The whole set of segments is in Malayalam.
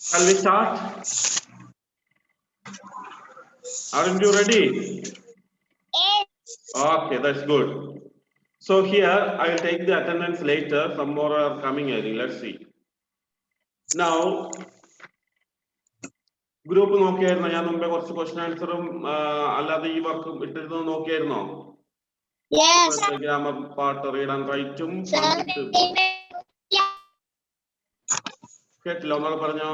Shall we start? Aren't you ready? Okay, that's good. So here I will take the attendance later. Some more are coming, I think. Let's see. Now, group നോക്കിയായിരുന്നോ? ഞാൻ മുമ്പേ കുറച്ച് ക്വസ്റ്റ്യൻ ആൻസറും അല്ലാതെ ഈ വർക്കും ഇട്ടിരുന്നത് നോക്കിയായിരുന്നോ? ഗ്രാമർ പാർട്ട് റീഡ് ആൻഡ് റൈറ്റും കേട്ടില്ല, ഒന്നാളെ പറഞ്ഞോ.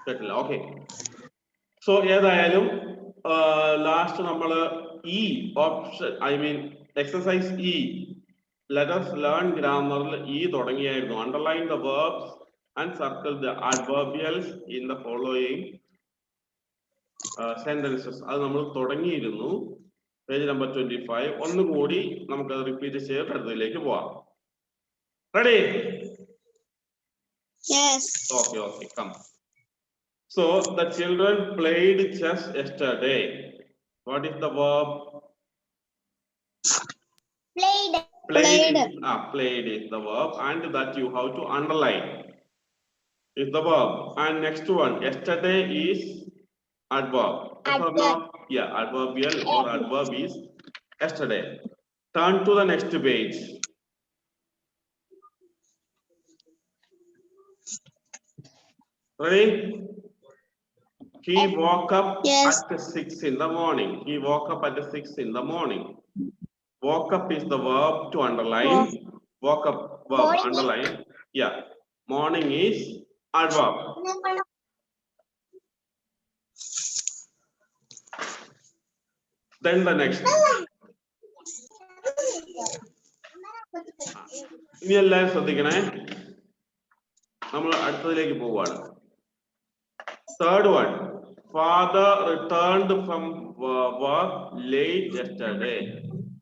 കേട്ടില്ല. ഓക്കെ. സോ ഏതായാലും ലാസ്റ്റ് നമ്മൾ ഈ option exercise E let us learn grammar ഈ തുടങ്ങിയായിരുന്നു. Underline the verbs and circle the adverbials in the following sentences. അത് നമ്മൾ തുടങ്ങിയിരുന്നു. Page number 25. ഒന്നുകൂടി നമുക്കത് റിപ്പീറ്റ് ചെയ്ത് അടുത്തതിലേക്ക് പോവാം. Ready? Yes. Okay, come. So the children played chess yesterday. What is the verb? Played. Played is the verb, and that you have to underline is the verb. And next one, yesterday is adverb. Adverb. Yeah, adverbial or adverb is yesterday. Turn to the next page. Ready? He woke up at 6 in the morning. He woke up at 6 in the morning. Woke up is the verb to underline. Woke up verb Morning. underline. Yeah. Morning is adverb. Then the next. ഇനി എല്ലാവരും ശ്രദ്ധിക്കണേ, നമ്മൾ അടുത്തതിലേക്ക് പോവാണ്. Third one. Father returned from work late yesterday.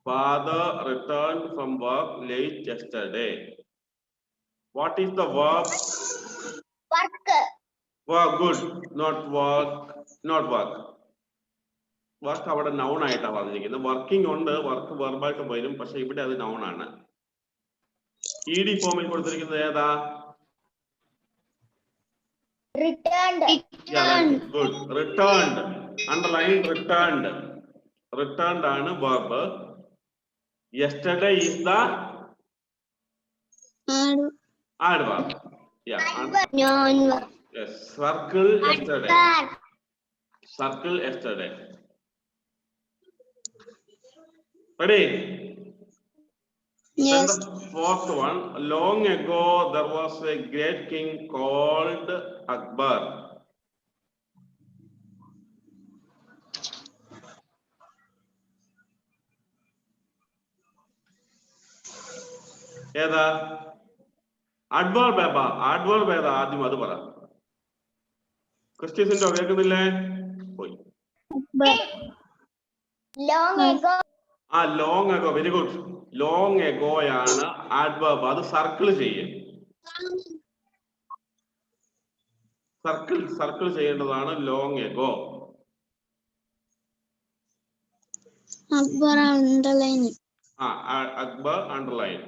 Father returned from work late yesterday. What is the verb? Work. Work. Good. Not work. Not work. Work അവിടെ noun ആയിട്ടാണ് പറഞ്ഞിരിക്കുന്നത്. വർക്കിംഗ് ഉണ്ട്, വർക്ക് വെർബായിട്ട് വരും, പക്ഷെ ഇവിടെ അത് noun ആണ്. ED ഫോമിൽ കൊടുത്തിരിക്കുന്നത് ഏതാ? Returned. Yeah, good. Returned. Underline returned. Returned ആണ് verb. Yesterday is the adverb. Yeah. Non-verb. Yes. Circle yesterday. Circle yesterday. Ready? Yes. Then the fourth one. Long ago there was a great king called Akbar. ഏതാ? adverb ഏതാ? adverb ഏതാ? ആദ്യം അത് പറ. ക്രിസ്റ്റ്യൻസിന്റെ കേൾക്കുന്നില്ലേ? പോയി. Long ago. long ago. Very good. Long ago ആണ് adverb. അത് സർക്കിൾ ചെയ്യും. സർക്കിൾ ചെയ്യേണ്ടതാണ് long ago. Akbar underline. Akbar underline.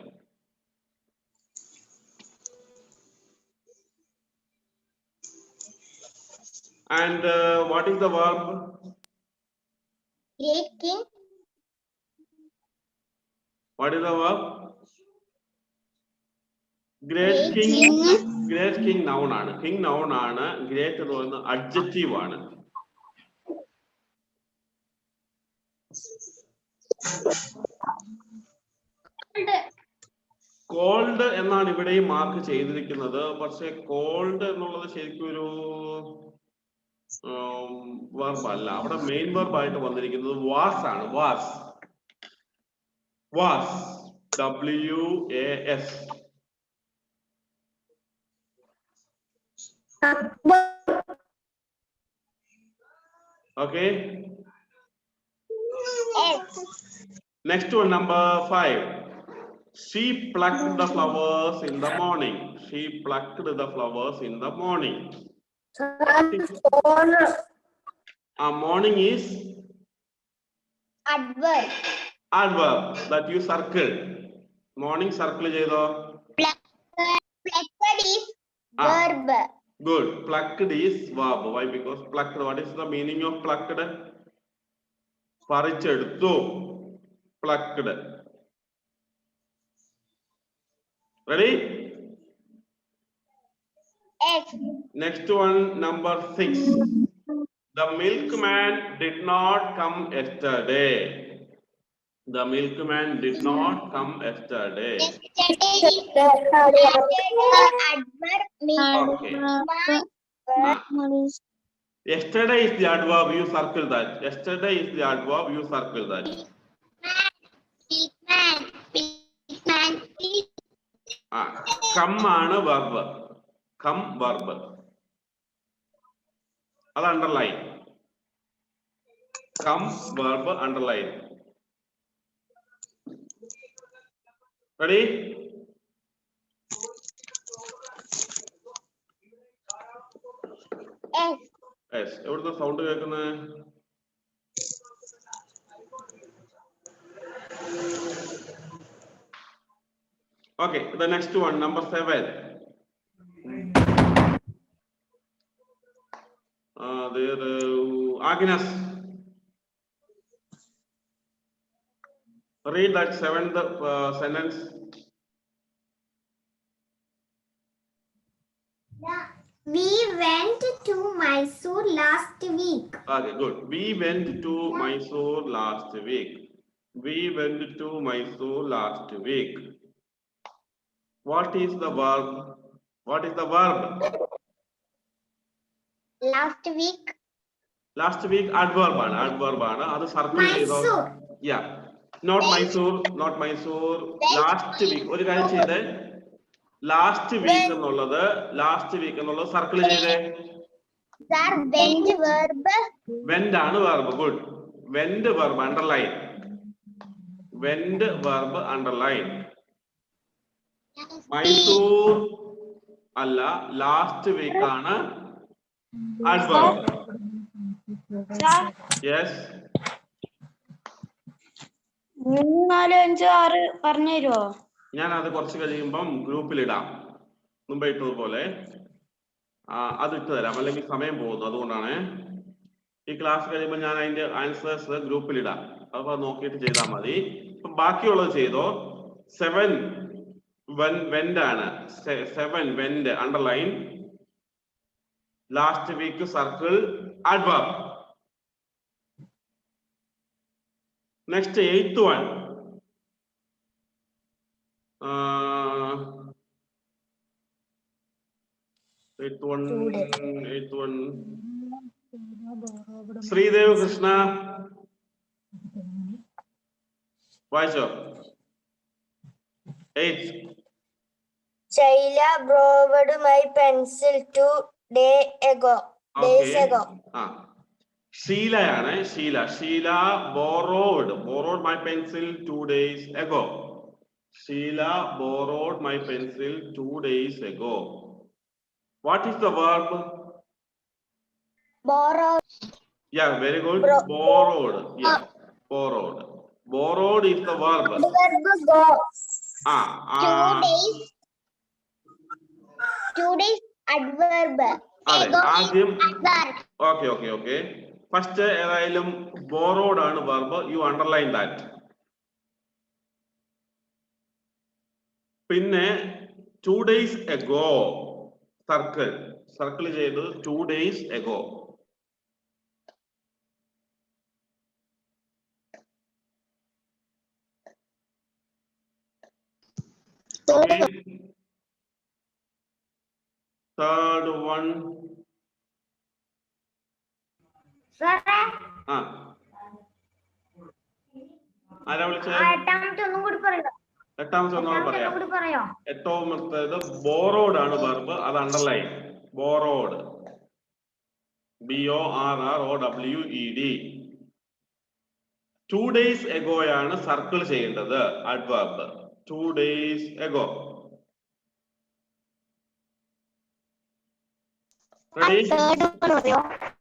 And what is the verb? Great king. What is the verb? Great king. Great king noun ആണ്. King noun ആണ്. Great എന്ന് പറയുന്നത് adjective ആണ്. കോൾഡ് എന്നാണ് ഇവിടെയും മാർക്ക് ചെയ്തിരിക്കുന്നത്. പക്ഷെ കോൾഡ് എന്നുള്ളത് ശരിക്കും ഒരു വെർബ് അല്ല. അവിടെ മെയിൻ വെർബ് ആയിട്ട് വന്നിരിക്കുന്നത് വാസ് ആണ്. Was. WAS. Okay. Next one, number 5. She plucked the flowers in the morning. She plucked the flowers in the morning. Morning is Adverb. adverb that you circle. Morning circle ചെയ്തോ? Plucked is verb. Good. Plucked is verb. Why? Because plucked. What is the meaning of plucked? പറിച്ചെടുത്തു. Plucked. Ready? Yes. Next one, number 6. The milkman did not come yesterday. The milkman did not come yesterday. Okay. Yesterday is the adverb, you circle that. Yesterday is the adverb, you circle that. Come ആണ് verb. Come verb. അത് underline. Come verb underline. Ready? Yes. Yes. എവിടുന്ന സൗണ്ട് കേൾക്കുന്നത്? Okay, the next one, number 7. Agnes, read that 7th sentence. We went to Mysore last week. Okay, good. We went to Mysore last week. We went to Mysore last week. What is the verb? What is the verb? Last week. Last week adverb ആണ്. Adverb ആണ്. അത് സർക്കിൾ ചെയ്തോ? Yeah. Not Mysore, not Mysore. Last week. ഒരു കാര്യം ചെയ്തേ. Last week എന്നുള്ളത് സർക്കിൾ ചെയ്തേ. Sir, went verb. Went ആണ് verb. Good. Went verb underline. Went verb underline. Mysore അല്ല, last week ആണ് adverb. Yes. 3, 4, 5, 6 പറഞ്ഞു തരുമോ? ഞാൻ അത് കുറച്ച് കഴിയുമ്പം ഗ്രൂപ്പിൽ ഇടാം. മുമ്പേ ഇട്ടതുപോലെ അത് ഇട്ട് തരാം, അല്ലെങ്കിൽ സമയം പോകുന്നു. അതുകൊണ്ടാണ് ഈ ക്ലാസ് കഴിയുമ്പോൾ ഞാൻ അതിന്റെ ആൻസേഴ്സ് ഗ്രൂപ്പിൽ ഇടാം. അപ്പൊ നോക്കിയിട്ട് ചെയ്താൽ മതി. ബാക്കിയുള്ളത് ചെയ്തോ. 7 വെന്റ് ആണ്. 7 went underline. Last week circle adverb. Next 8th one. 8th one. Sridev Krishna. വായിച്ചോ? 8th. Shaila borrowed my pencil 2 days ago. ഷീലയാണ്. Sheela borrowed my pencil 2 days ago. Sheila borrowed my pencil 2 days ago. What is the verb? Borrowed. Yeah, very good. Borrowed. Yeah, borrowed. Borrowed is the verb. Verb go. 2 days adverb. അതെ, ആദ്യം ഓക്കെ. ഫസ്റ്റ് ഏതായാലും borrowed ആണ് verb. You underline that. പിന്നെ 2 days ago സർക്കിൾ ചെയ്ത് 2 days ago. Okay. Third one. Sir, ആരാ വിളിച്ചത്? എട്ടാമത്തെ ഒന്നും കൂടി പറയോ? എട്ടാമത്തെ ഒന്നുകൂടി പറയാം. എട്ടാമത്തേത് borrowed ആണ് verb. അത് underline. borrowed. BORROWED. 2 days ago ആണ് സർക്കിൾ ചെയ്യേണ്ടത് adverb. 2 days ago.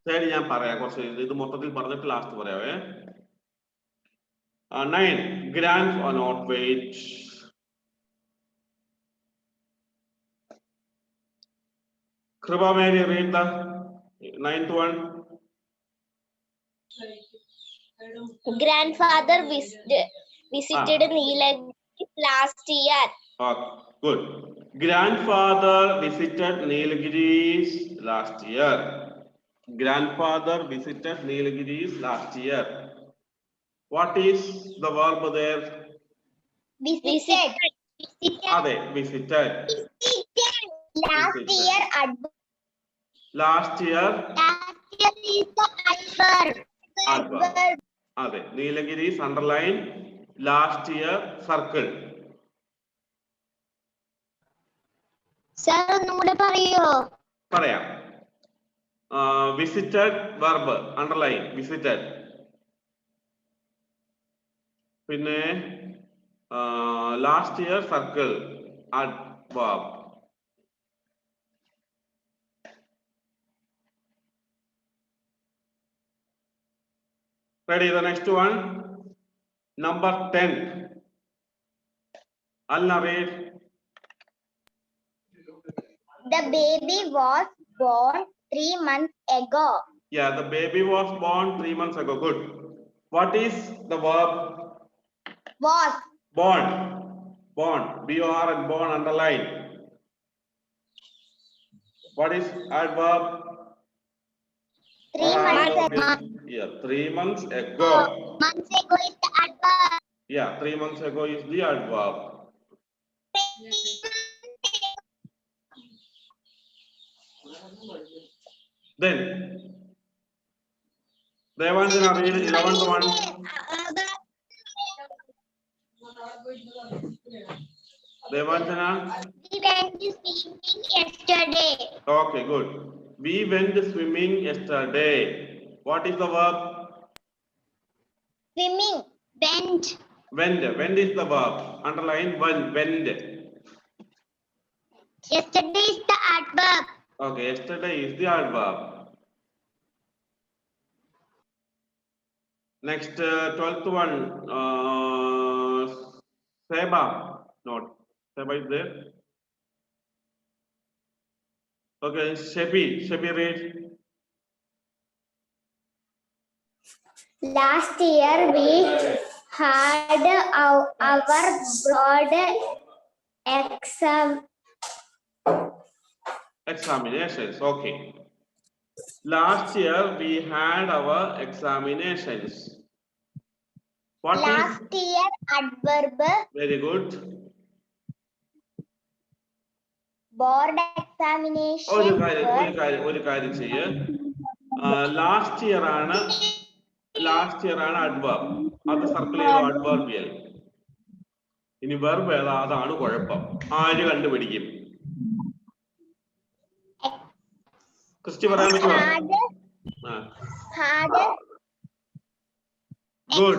ശരി, ഞാൻ പറയാം. കുറച്ച് ഇത് മൊത്തത്തിൽ പറഞ്ഞിട്ട് last പറയാവേ. 9. Grant or not wait. Kripa Mary, read the 9th one. Grandfather visited Nilagiri last year. Okay, good. Grandfather visited Nilgiris last year. Grandfather visited Nilgiris last year. What is the verb there? Visited. Ade, visited. Last Visited. year adverb. Last year, Last year is the adverb. adverb. Ade, Nilgiris underline. Last year, circle. Sir, ഒന്നും കൂടെ പറയോ? പറയാം. Visited verb underline visited. പിന്നെ last year circle adverb. Ready, the next one, number 10. Alna, read. The baby was born 3 months ago. Yeah, the baby was born 3 months ago. Good. What is the verb? Was. Born. Born. B-O-R-N, born, underline. What is adverb? 3 months ago. Yeah, 3 months ago. Months ago is the adverb. Yeah, 3 months ago is the adverb. Then, Devanjana, read 11th one. Devanjana. We went swimming yesterday. Okay, good. We went swimming yesterday. What is the verb? Swimming. Went. Went. Went is the verb. Underline went. Yesterday is the adverb. Okay, yesterday is the adverb. Next, 12th one. Seba. Not. Seba is there. Okay, Shebi. Shebi, read. Last year we had our broad Examinations. Okay. Last year we had our examinations. What last is? year adverb. Very good. Board examination. ഒരു കാര്യം ചെയ്യ്. Last year ആണ് adverb. അത് സർക്കിൾ ചെയ്ത adverbial. ഇനി verb ഏതാ, അതാണ് കുഴപ്പം. ആര് കണ്ടുപിടിക്കും? ക്രിസ്റ്റി പറയാൻ പറ്റുമോ? Good.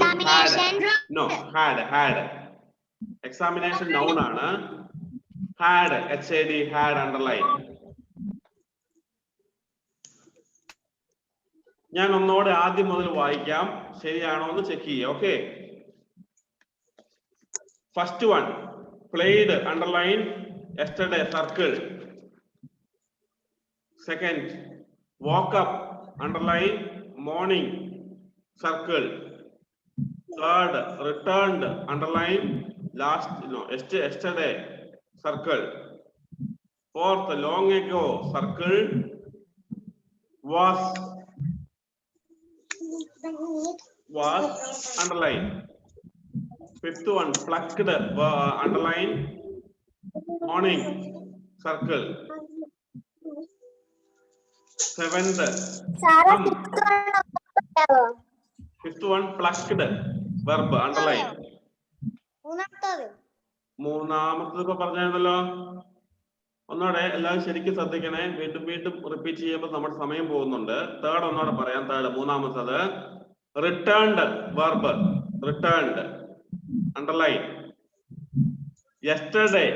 Had. Examination noun ആണ്. Had, HAD, had, underline. ഞാൻ ഒന്നോടെ ആദ്യം മുതൽ വായിക്കാം, ശരിയാണോ എന്ന് ചെക്ക് ചെയ്യാം. Okay. First one, played, underline, yesterday, circle. Second, woke up, underline, morning, circle. Third, returned, underline, yesterday, circle. Fourth, long ago, circle. Was, underline. Fifth one, plucked, underline, morning, circle. Seventh, fifth one, plucked, verb, underline. മൂന്നാമത്തത് ഇപ്പൊ പറഞ്ഞായിരുന്നല്ലോ. ഒന്നോടെ എല്ലാവരും ശരിക്കും ശ്രദ്ധിക്കണേ. വീണ്ടും റിപ്പീറ്റ് ചെയ്യുമ്പോൾ നമ്മുടെ സമയം പോകുന്നുണ്ട്. തേർഡ് ഒന്നോടെ പറയാം. മൂന്നാമത്തത് returned, verb, returned, underline. Yesterday,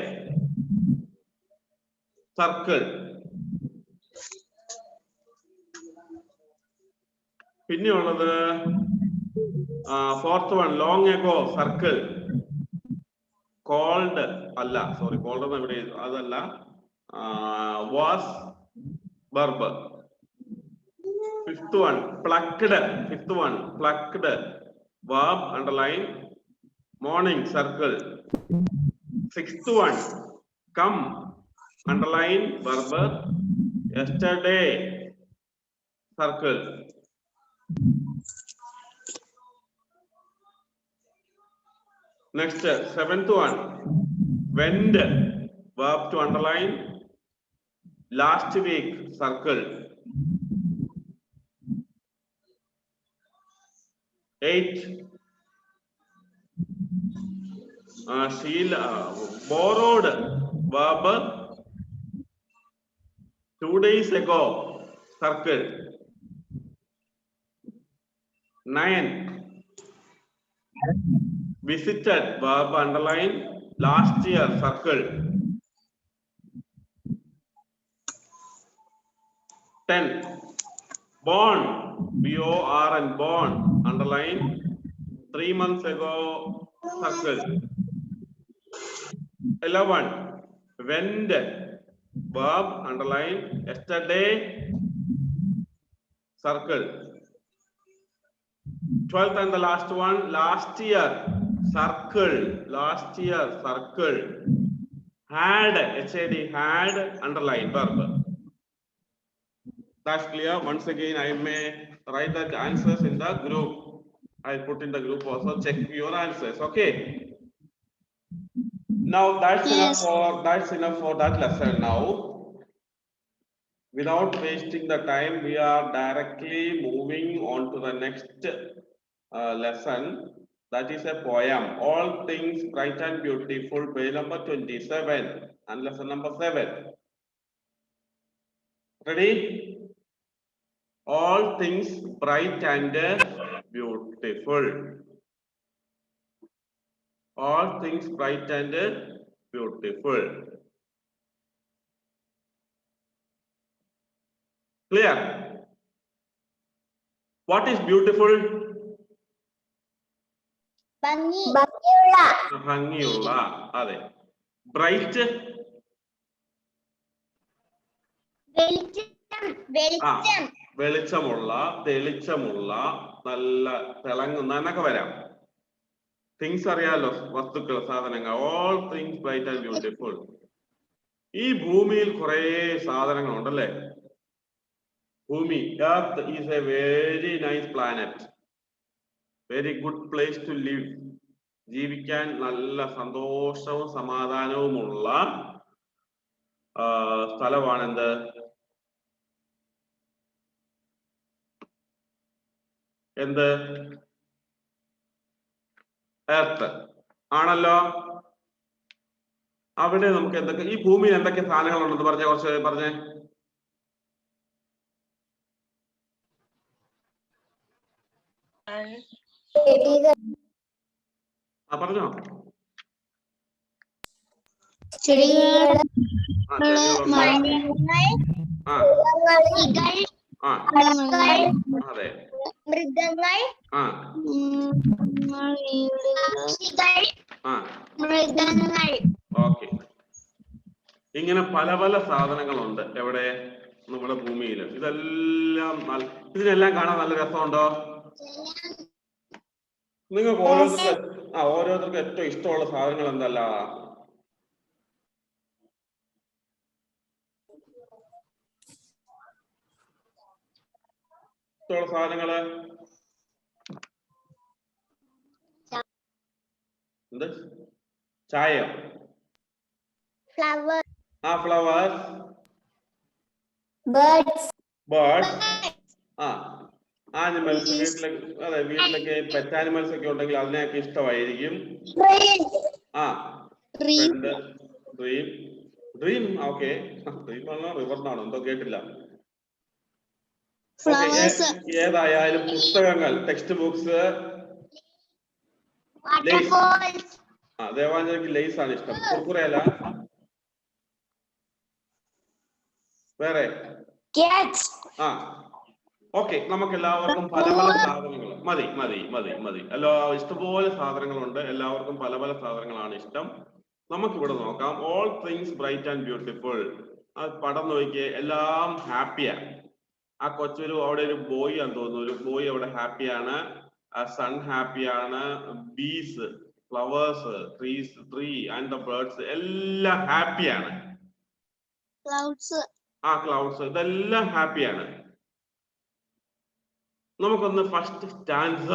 circle. പിന്നെയുള്ളത് fourth one, long ago, circle. Called അല്ല, സോറി, കോൾഡ് ഇവിടെ അതല്ല. Was, verb. Fifth one, plucked. Fifth one, plucked. Verb, underline. Morning, circle. Sixth one, come. Underline, verb. Yesterday, circle. Next, seventh one, went. Verb to underline. Last week, circle. 8. Sheila borrowed. Verb 2 days ago, circle. 9. Visited. Verb underline. Last year, circle. 10. Born. B-O-R-N. Born. Underline. 3 months ago, circle. 11. Went. Verb underline. Yesterday, circle. 12th and the last one. Last year, circle. Last year, circle. Had. H-A-D. Had. Underline. Verb. That's clear. Once again, I may write the answers in the group. I'll put in the group also. Check your answers. Okay. Now that's enough for that lesson. Now, without wasting the time, we are directly moving on to the next lesson. That is a poem. All things bright and beautiful. Page number 27 and lesson number 7. Ready? All things bright and beautiful. All things bright and beautiful. Clear? What is beautiful? ഭംഗിയുള്ള. അതെ. Bright. വെളിച്ചമുള്ള, തെളിച്ചമുള്ള, നല്ല തിളങ്ങുന്ന എന്നൊക്കെ വരാം. തിങ്സ് അറിയാലോ, വസ്തുക്കൾ, സാധനങ്ങൾ. All things bright and beautiful. ഈ ഭൂമിയിൽ കുറെ സാധനങ്ങൾ ഉണ്ടല്ലേ. ഭൂമി, earth is a very nice planet. Very good place to live. ജീവിക്കാൻ നല്ല സന്തോഷവും സമാധാനവുമുള്ള സ്ഥലമാണ് എന്ത്? എന്ത്? എർത്ത് ആണല്ലോ. അവിടെ നമുക്ക് എന്തൊക്കെ, ഈ ഭൂമിയിൽ എന്തൊക്കെ സാധനങ്ങളുണ്ടെന്ന് പറഞ്ഞേ, കുറച്ച് പറഞ്ഞേ. പറഞ്ഞോ. അതെ. മൃഗങ്ങൾ, മൃഗങ്ങൾ. ഓക്കെ. ഇങ്ങനെ പല പല സാധനങ്ങളുണ്ട്. എവിടെ? നമ്മുടെ ഭൂമിയിൽ. ഇതെല്ലാം ഇതിനെല്ലാം കാണാൻ നല്ല രസമുണ്ടോ? നിങ്ങൾക്ക് ഓരോരുത്തർക്ക് ഏറ്റവും ഇഷ്ടമുള്ള സാധനങ്ങൾ എന്തല്ല? ഇഷ്ടമുള്ള സാധനങ്ങള് എന്ത്? ചായയോ? ഫ്ലവർ. ഫ്ലവേഴ്സ്. ബേർഡ്സ്. ആനിമൽസ്. വീട്ടിലൊക്കെ പെറ്റ് ആനിമൽസ് ഒക്കെ ഉണ്ടെങ്കിൽ അതിനെയൊക്കെ ഇഷ്ടമായിരിക്കും. ഡ്രീം. ഓക്കെ. ഡ്രീം ആണോ റിവറിനാണോ എന്തോ കേട്ടില്ല. ഏതായാലും പുസ്തകങ്ങൾ, ടെക്സ്റ്റ് ബുക്സ്. ദേവാഞ്ജലിക്ക് ലേസ് ആണ് ഇഷ്ടം. കുർക്കുറെ അല്ല. വേറെ? ഓക്കെ. നമുക്ക് എല്ലാവർക്കും പല പല സാധനങ്ങൾ മതി. എല്ലാ ഇഷ്ടംപോലെ സാധനങ്ങളുണ്ട്. എല്ലാവർക്കും പല പല സാധനങ്ങളാണ് ഇഷ്ടം. നമുക്കിവിടെ നോക്കാം. All things bright and beautiful. ആ പടം നോക്കിയേ, എല്ലാം ഹാപ്പിയാ. ആ കൊച്ചൊരു അവിടെ ഒരു ബോയ് ആണെന്ന് തോന്നുന്നു, ഒരു ബോയ് അവിടെ ഹാപ്പിയാണ്, സൺ ഹാപ്പിയാണ്, bees, flowers, tree and the birds എല്ലാം ഹാപ്പിയാണ്. ക്ലൗഡ്സ്. ആ ക്ലൗഡ്സ് ഇതെല്ലാം ഹാപ്പിയാണ്. നമുക്കൊന്ന് ഫസ്റ്റ് സ്റ്റാൻസ,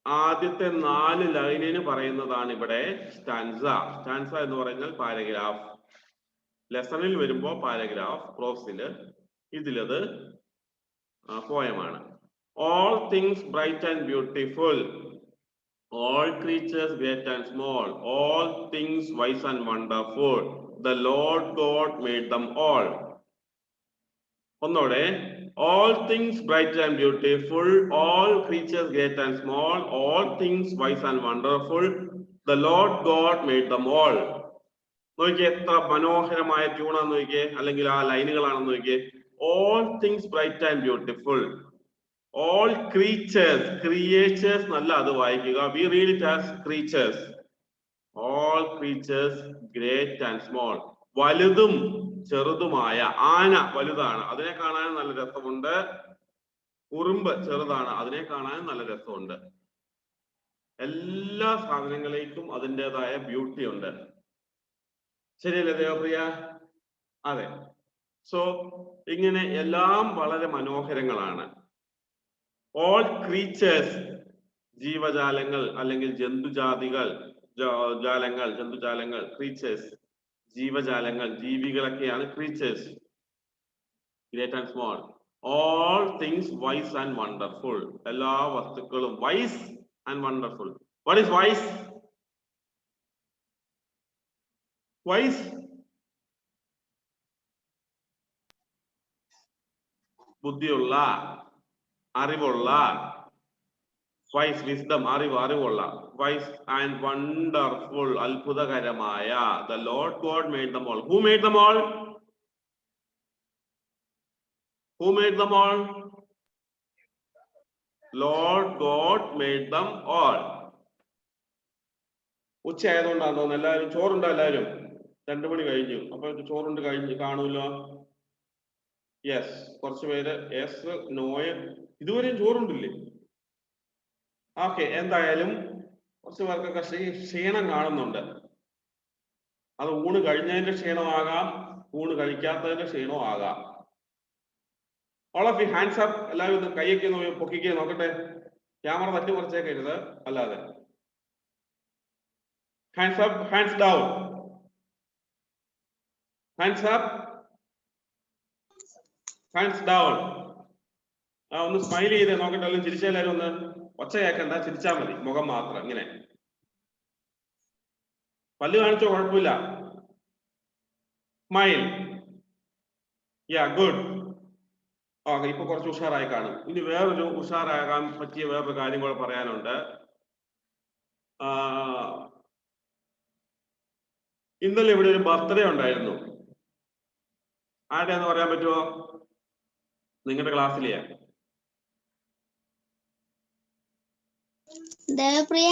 ആദ്യത്തെ 4 ലൈനിന് പറയുന്നതാണ് ഇവിടെ സ്റ്റാൻസ. സ്റ്റാൻസ എന്ന് പറഞ്ഞാൽ പാരഗ്രാഫ്. ലെസണിൽ വരുമ്പോ paragraph, പ്രോസില് ഇതിലത് പോയമാണ്. All things bright and beautiful, all creatures great and small, all things wise and wonderful, the Lord God made them all. ഒന്നോടെ, all things bright and beautiful, all creatures great and small, all things wise and wonderful, the Lord God made them all. നോക്കിയേ എത്ര മനോഹരമായ ട്യൂണാന്ന് നോക്കിയേ, അല്ലെങ്കിൽ ആ ലൈനുകളാണെന്ന് നോക്കിയേ. All things bright and beautiful, all creatures, creatures എന്നല്ല അത് വായിക്കുക, we read it as creatures. All creatures great and small, വലുതും ചെറുതുമായ. ആന വലുതാണ്, അതിനെ കാണാൻ നല്ല രസമുണ്ട്. ഉറുമ്പ് ചെറുതാണ്, അതിനെ കാണാൻ നല്ല രസമുണ്ട്. എല്ലാ സാധനങ്ങളേക്കും അതിൻ്റെതായ ബ്യൂട്ടി ഉണ്ട്. ശരിയല്ലേ ദേവപ്രിയ? അതെ. സോ ഇങ്ങനെ എല്ലാം വളരെ മനോഹരങ്ങളാണ്. ഓൾ ക്രീച്ചേഴ്സ്, ജീവജാലങ്ങൾ അല്ലെങ്കിൽ ജന്തുജാതികൾ, ജാലങ്ങൾ, ജന്തുജാലങ്ങൾ, ക്രീച്ചേഴ്സ് ജീവജാലങ്ങൾ, ജീവികളൊക്കെയാണ് creatures. Great and small, all things wise and wonderful, എല്ലാ വസ്തുക്കളും wise and wonderful. What is wise? Wise ബുദ്ധിയുള്ള, അറിവുള്ള. വൈസ് വിസ്ഡം, അറിവുള്ള. വൈസ് ആൻഡ് വണ്ടർഫുൾ, അത്ഭുതകരമായ. The Lord God made them all. Who made them all? Who made them all? Lord God made them all. ഉച്ച ആയതുകൊണ്ടാന്ന് തോന്നുന്നു എല്ലാവരും ചോറുണ്ടോ? എല്ലാവരും 2 മണി കഴിഞ്ഞു, അപ്പൊ ചോറുണ്ട് കഴിഞ്ഞു കാണൂല്ലോ. യെസ്, കുറച്ച് പേര് യെസ്, നോയ, ഇതുവരെയും ചോറുണ്ടില്ലേ? ഓക്കെ, എന്തായാലും കുറച്ച് പേർക്കൊക്കെ ക്ഷീണം കാണുന്നുണ്ട്. അത് ഊണ് കഴിഞ്ഞതിന്റെ ക്ഷീണമാകാം, ഊണ് കഴിക്കാത്തതിന്റെ ക്ഷീണവും ആകാം. All of you hands up, എല്ലാവരും ഒന്ന് കൈയൊക്കെ ഒന്ന് പൊക്കിക്കുക, നോക്കട്ടെ. ക്യാമറ തട്ടി മറിച്ചേക്കരുത്, അല്ലാതെ. Hands up, hands down, hands up, hands down. ഒന്ന് സ്മൈൽ ചെയ്ത് നോക്കട്ടെ, അല്ലെങ്കിൽ ചിരിച്ചാലും ഒന്ന്. ഒച്ച കേൾക്കണ്ട, ചിരിച്ചാ മതി, മുഖം മാത്രം ഇങ്ങനെ. പല്ല് കാണിച്ചോ, കുഴപ്പമില്ല. സ്മൈൽ. യാ, ഗുഡ്. ഓക്കെ, ഇപ്പൊ കുറച്ച് ഉഷാറായി കാണും. ഇനി വേറൊരു ഉഷാറാകാൻ പറ്റിയ വേറൊരു കാര്യം കൂടെ പറയാനുണ്ട്. ഇന്നലെ ഇവിടെ ഒരു ബർത്ത്ഡേ ഉണ്ടായിരുന്നു. ആരുടെയാന്ന് പറയാൻ പറ്റുമോ? നിങ്ങളുടെ ക്ലാസ്സിലെയാ? ദേവപ്രിയ.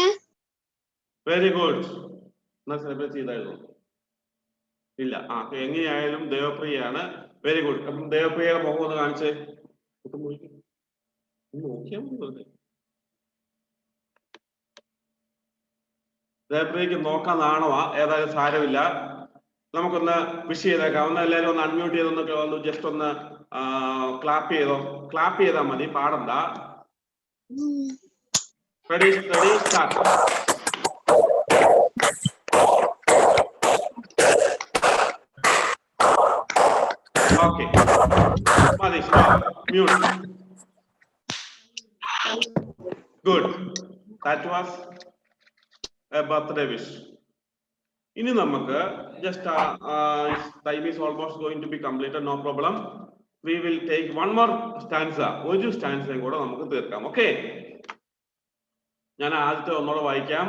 Very good. സെലിബ്രേറ്റ് ചെയ്തായിരുന്നു? ഇല്ല. എങ്ങനെയായാലും ദേവപ്രിയയാണ്. Very good. അപ്പം ദേവപ്രിയയുടെ മുഖം ഒന്ന് കാണിച്ചേ. ദേവപ്രിയക്ക് നോക്കാൻ നാണമാ, ഏതായാലും സാരമില്ല. നമുക്കൊന്ന് വിഷ് ചെയ്തേക്കാം. ഒന്ന് എല്ലാവരും ഒന്ന് അൺമ്യൂട്ട് ചെയ്തൊന്ന് ജസ്റ്റ് ഒന്ന് ക്ലാപ്പ് ചെയ്തോ. ക്ലാപ്പ് ചെയ്താൽ മതി, പാടണ്ട. Ready, start. ഓക്കെ, മതി. Mute. Good. That was a birthday wish. ഇനി നമുക്ക് just time is almost going to be completed, no problem. We will take one more stanza. ഒരു stanza കൂടെ നമുക്ക് തീർക്കാം. ഓക്കെ, ഞാൻ ആദ്യത്തെ ഒന്നോടെ വായിക്കാം.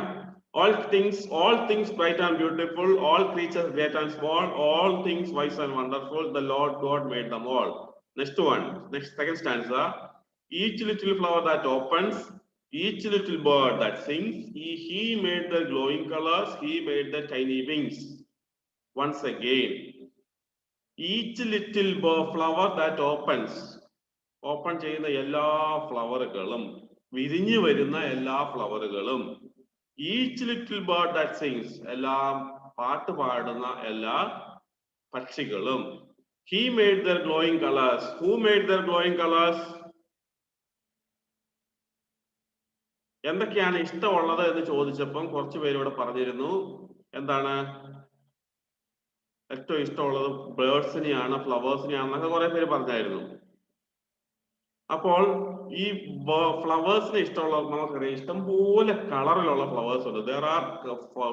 All things bright and beautiful, all creatures great and small, all things wise and wonderful, the Lord God made them all. Next one, second stanza. Each little flower that opens, each little bird that sings, he made the glowing colors, he made the tiny wings. Once again, each little flower that opens, open ചെയ്യുന്ന എല്ലാ ഫ്ലവറുകളും, വിരിഞ്ഞു വരുന്ന എല്ലാ ഫ്ലവറുകളും, each little bird that sings, എല്ലാം പാട്ട് പാടുന്ന എല്ലാ പക്ഷികളും, he made their glowing colors. Who made their glowing colors? എന്തൊക്കെയാണ് ഇഷ്ടമുള്ളത് എന്ന് ചോദിച്ചപ്പം കുറച്ച് പേര് ഇവിടെ പറഞ്ഞിരുന്നു. എന്താണ് ഏറ്റവും ഇഷ്ടമുള്ളത്? ബേർഡ്സിനെയാണ്, ഫ്ലവേഴ്സിനെയാണെന്നൊക്കെ കുറെ പേര് പറഞ്ഞായിരുന്നു. അപ്പോൾ ഈ ഫ്ലവേഴ്സിന് ഇഷ്ടമുള്ള നമുക്കറിയാം, ഇഷ്ടംപോലെ കളറിലുള്ള ഫ്ലവേഴ്സ് ഉണ്ട്. There are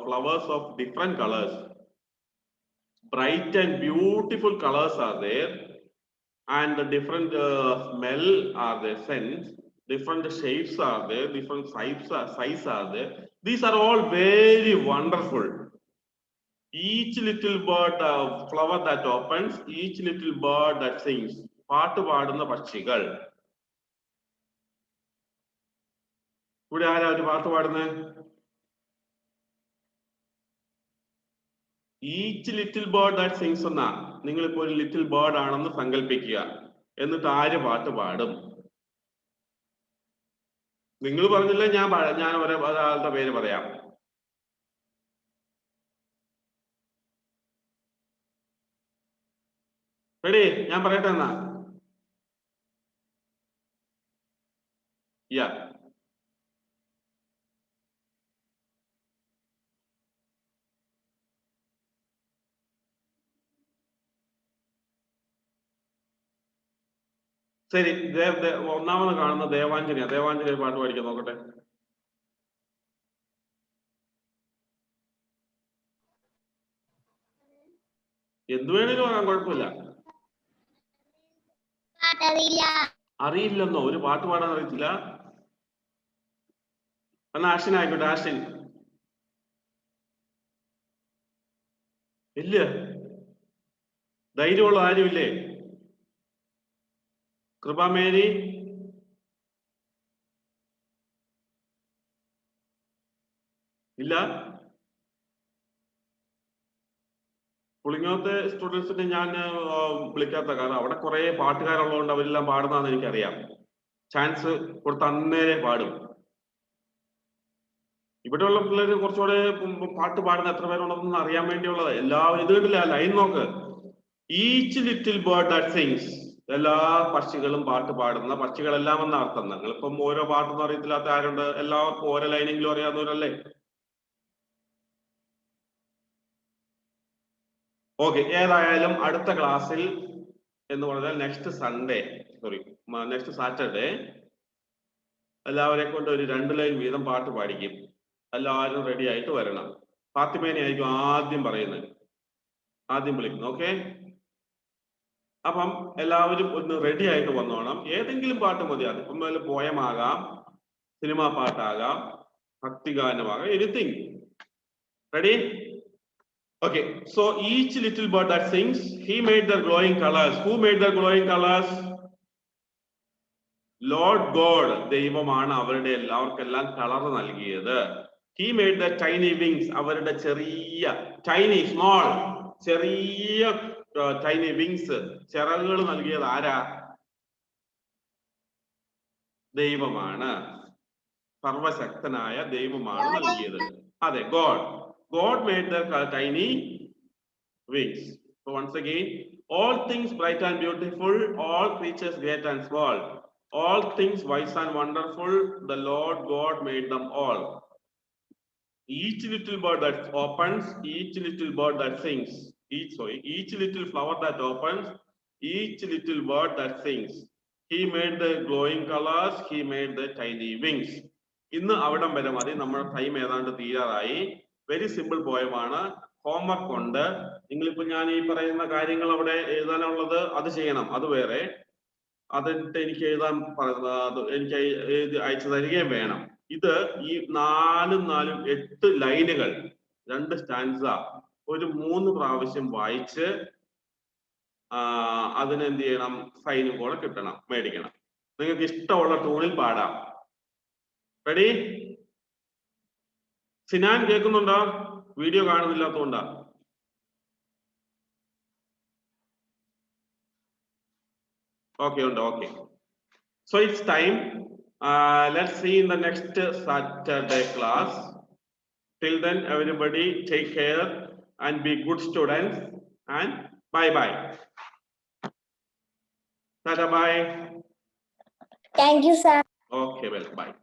flowers of different colors. Bright and beautiful colors are there, and the different smell are there, scents, different shapes are there, different size are there. These are all very wonderful. Each little bird, flower that opens, each little bird that sings. പാട്ട് പാടുന്ന പക്ഷികൾ. ഇവിടെ ആരാ ഒരു പാട്ട് പാടുന്നത്? Each little bird that sings എന്നാ. നിങ്ങളിപ്പോ ഒരു ലിറ്റിൽ ബേർഡ് ആണെന്ന് സങ്കല്പിക്കുക. എന്നിട്ട് ആര് പാട്ട് പാടും? നിങ്ങൾ പറഞ്ഞില്ല, ഞാൻ ഒരാളുടെ പേര് പറയാം. റെഡി? ഞാൻ പറയട്ടെ എന്നാ. യാ, ശരി. ഒന്നാമത് കാണുന്ന ദേവാഞ്ജലിയാ. ദേവാഞ്ജലി പാട്ട് പാടിക്കാൻ നോക്കട്ടെ. എന്തു വേണേലും പറയാൻ കുഴപ്പമില്ല. അറിയില്ലെന്നോ? ഒരു പാട്ട് പാടാൻ അറിയത്തില്ല? എന്നാ ആഷിൻ ആയിക്കോട്ടെ. ആഷിൻ ഇല്ല? ധൈര്യമുള്ള ആരുമില്ലേ? കൃപാമേരി ഇല്ല? പുളിങ്ങോത്തെ സ്റ്റുഡൻസിനെ ഞാൻ വിളിക്കാത്ത കാരണം അവിടെ കുറെ പാട്ടുകാരുള്ളതുകൊണ്ട് അവരെല്ലാം പാടുന്നതെന്ന് എനിക്കറിയാം. ചാൻസ് കൊടുത്ത അന്നേരെ പാടും. ഇവിടെയുള്ള പിള്ളേര് കുറച്ചുകൂടെ പാട്ട് പാടുന്ന എത്ര പേരുണ്ടെന്ന് അറിയാൻ വേണ്ടിയുള്ളത്. എല്ലാവരും ഇത് കണ്ടില്ല, ലൈൻ നോക്ക്. Each little bird that sings, എല്ലാ പക്ഷികളും പാട്ട് പാടുന്ന പക്ഷികളെല്ലാം എന്ന അർത്ഥം. നിങ്ങളിപ്പം ഓരോ പാട്ടൊന്നും അറിയത്തില്ലാത്ത ആരുണ്ട്? എല്ലാവർക്കും ഓരോ ലൈനെങ്കിലും അറിയാവുന്നവരല്ലേ? ഓക്കെ, ഏതായാലും അടുത്ത ക്ലാസ്സിൽ എന്ന് പറഞ്ഞാൽ നെക്സ്റ്റ് സാറ്റർഡേ എല്ലാവരെ കൊണ്ട് ഒരു 2 ലൈൻ വീതം പാട്ട് പാടിക്കും. എല്ലാവരും റെഡി ആയിട്ട് വരണം. ഫാത്തിമേനെ ആയിരിക്കും ആദ്യം പറയുന്നത്, ആദ്യം വിളിക്കുന്നു. ഓക്കെ, അപ്പം എല്ലാവരും ഒന്ന് റെഡി ആയിട്ട് വന്നോണം. ഏതെങ്കിലും പാട്ട് മതി. അതിപ്പം വല്ല പോയമാകാം, സിനിമാ പാട്ടാകാം, ഭക്തിഗാനമാകാം, anything. Ready? Okay, so each little bird that sings, he made their glowing colors. Who made their glowing colors? Lord God. ദൈവമാണ് അവരുടെ എല്ലാവർക്കെല്ലാം കളർ നൽകിയത്. He made the tiny wings. അവരുടെ ചെറിയ small ചെറിയ tiny wings, ചിറകുകൾ നൽകിയത് ആരാ? ദൈവമാണ്. സർവശക്തനായ ദൈവമാണ് നൽകിയത്. അതെ, God made the tiny wings. So once again, all things bright and beautiful, all creatures great and small, all things wise and wonderful, the Lord God made them all. Each little bird that opens, each little bird that sings, each little flower that opens, each little bird that sings. He made the glowing colors, he made the tiny wings. ഇന്ന് അവിടം വരെ മതി. നമ്മുടെ ടൈം ഏതാണ്ട് തീരാറായി. Very simple പോയമാണ്. ഹോംവർക്ക് ഉണ്ട്. നിങ്ങളിപ്പോ ഞാൻ ഈ പറയുന്ന കാര്യങ്ങൾ അവിടെ എഴുതാനുള്ളത് അത് ചെയ്യണം, അത് വേറെ. അതിട്ട് എനിക്ക് എഴുതാൻ എനിക്ക് അയച്ചു തരികയും വേണം. ഇത് ഈ 8 ലൈനുകൾ, 2 സ്റ്റാൻസ ഒരു 3 പ്രാവശ്യം വായിച്ച് അതിനെന്ത് ചെയ്യണം? സൈനും കൂടെ കിട്ടണം, മേടിക്കണം. നിങ്ങൾക്ക് ഇഷ്ടമുള്ള ടൂണിൽ പാടാം. റെഡി? സിനാൻ കേൾക്കുന്നുണ്ടോ? Video കാണുന്നില്ലാത്തതുകൊണ്ടാ. Okay, okay. So it's time. Let's see in the next Saturday class. Till then, everybody take care and be good students. And bye. Tata bye. Thank you, sir. Okay, well, bye.